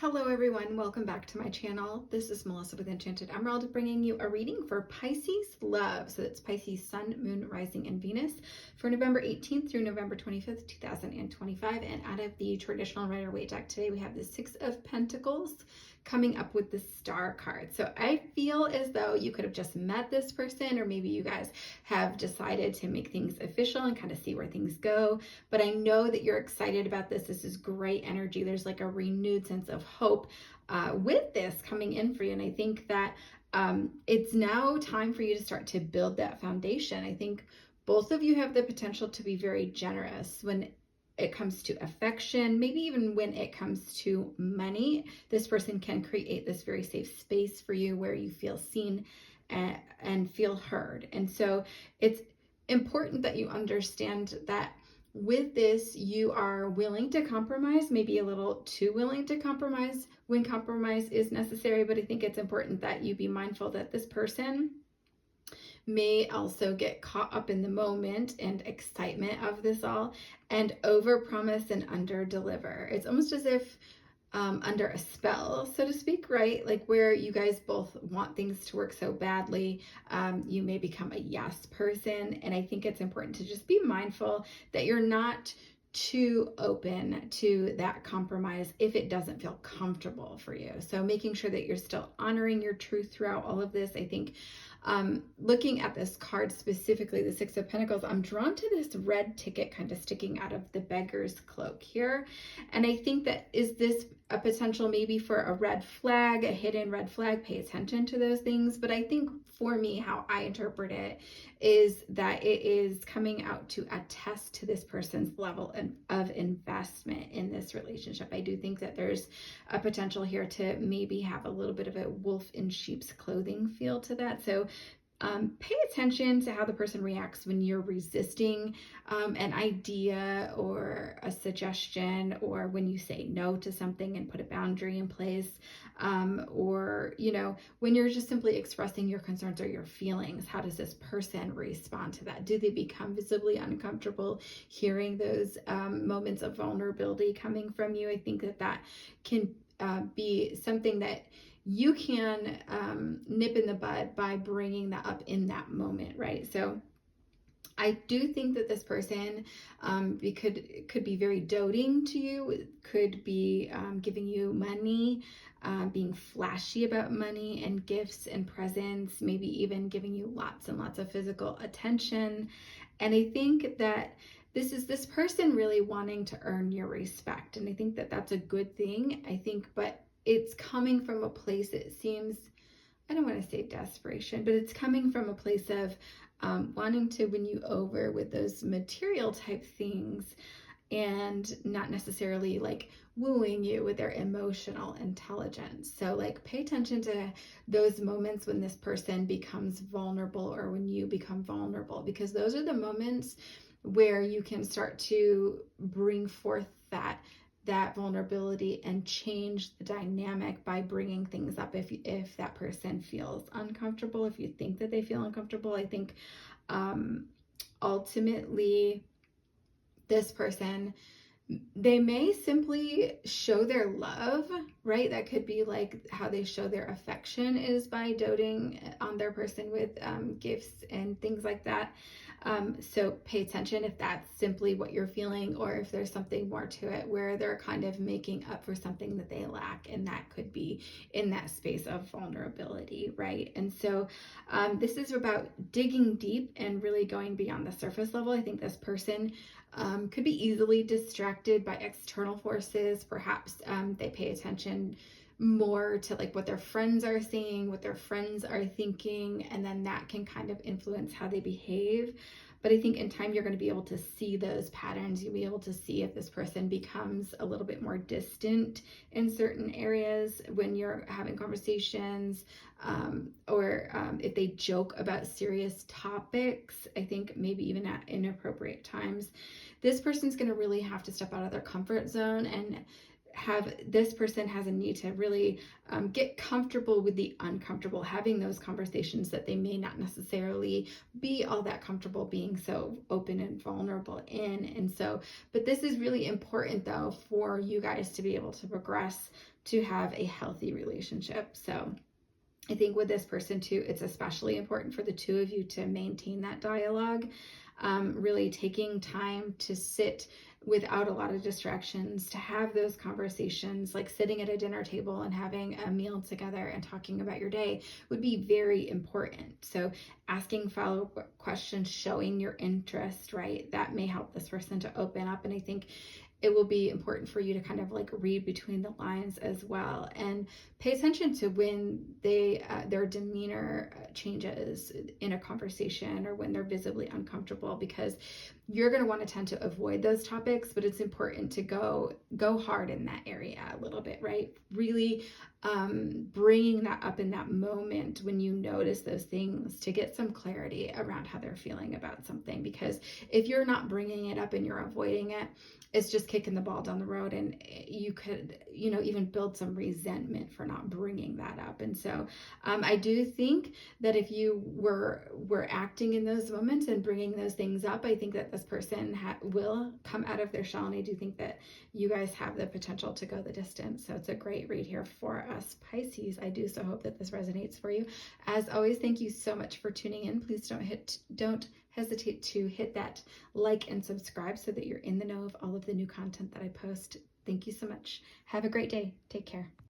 Hello everyone, welcome back to my channel. This is Melissa with Enchanted Emerald bringing you a reading for Pisces love. So that's Pisces Sun, Moon, Rising, and Venus for November 18th through November 25th, 2025. And out of the traditional Rider-Waite deck today, we have the Six of Pentacles coming up with the Star card. So I feel as though you could have just met this person, or maybe you guys have decided to make things official and kind of see where things go. But I know that you're excited about this. This is great energy. There's like a renewed sense of hope with this coming in for you. And I think that it's now time for you to start to build that foundation. I think both of you have the potential to be very generous when it comes to affection, maybe even when it comes to money. This person can create this very safe space for you where you feel seen and feel heard. And so it's important that you understand that with this, you are willing to compromise, maybe a little too willing to compromise when compromise is necessary. But I think it's important that you be mindful that this person may also get caught up in the moment and excitement of this all and overpromise and underdeliver. It's almost as if under a spell, so to speak, right? Like where you guys both want things to work so badly, you may become a yes person. And I think it's important to just be mindful that you're not too open to that compromise if it doesn't feel comfortable for you. So making sure that you're still honoring your truth throughout all of this. I think looking at this card specifically, the Six of Pentacles, I'm drawn to this red ticket kind of sticking out of the beggar's cloak here. And I think that, is this a potential maybe for a red flag, a hidden red flag? Pay attention to those things. But I think for me, how I interpret it is that it is coming out to attest to this person's level of investment in this relationship. I do think that there's a potential here to maybe have a little bit of a wolf in sheep's clothing feel to that. So pay attention to how the person reacts when you're resisting an idea or a suggestion, or when you say no to something and put a boundary in place, or, you know, when you're just simply expressing your concerns or your feelings. How does this person respond to that? Do they become visibly uncomfortable hearing those moments of vulnerability coming from you? I think that that can be something that you can nip in the bud by bringing that up in that moment, right? So I do think that this person could be very doting to you, could be giving you money, being flashy about money and gifts and presents, maybe even giving you lots and lots of physical attention. And I think that this is this person really wanting to earn your respect. And I think that that's a good thing. I think, but it's coming from a place, it seems, I don't want to say desperation, but it's coming from a place of wanting to win you over with those material type things, and not necessarily like wooing you with their emotional intelligence. So like pay attention to those moments when this person becomes vulnerable, or when you become vulnerable, because those are the moments where you can start to bring forth that vulnerability and change the dynamic by bringing things up. If that person feels uncomfortable, if you think that they feel uncomfortable, I think ultimately this person, they may simply show their love, right? That could be like how they show their affection, is by doting on their person with gifts and things like that. So pay attention if that's simply what you're feeling, or if there's something more to it where they're kind of making up for something that they lack, and that could be in that space of vulnerability, right? And so this is about digging deep and really going beyond the surface level. I think this person could be easily distracted by external forces. Perhaps they pay attention more to like what their friends are saying, what their friends are thinking, and then that can kind of influence how they behave. But I think in time you're going to be able to see those patterns. You'll be able to see if this person becomes a little bit more distant in certain areas when you're having conversations, or if they joke about serious topics. I think maybe even at inappropriate times. This person's going to really have to step out of their comfort zone and this person has a need to really get comfortable with the uncomfortable, having those conversations that they may not necessarily be all that comfortable being so open and vulnerable in. And so, but this is really important though for you guys to be able to progress to have a healthy relationship. So I think with this person too, it's especially important for the two of you to maintain that dialogue, really taking time to sit without a lot of distractions, to have those conversations, like sitting at a dinner table and having a meal together and talking about your day would be very important. So asking follow-up questions, showing your interest, right? That may help this person to open up. And I think it will be important for you to kind of like read between the lines as well, and pay attention to when their demeanor changes in a conversation or when they're visibly uncomfortable, because you're going to want to tend to avoid those topics, but it's important to go hard in that area a little bit, right? Really bringing that up in that moment when you notice those things, to get some clarity around how they're feeling about something. Because if you're not bringing it up and you're avoiding it, it's just kicking the ball down the road, and you could, even build some resentment for not bringing that up. And so I do think that if you were acting in those moments and bringing those things up, I think that this person will come out of their shell, and I do think that you guys have the potential to go the distance. So it's a great read here for us Pisces. I do so hope that this resonates for you. As always, thank you so much for tuning in. Please don't hesitate to hit that like and subscribe so that you're in the know of all of the new content that I post. Thank you so much. Have a great day. Take care.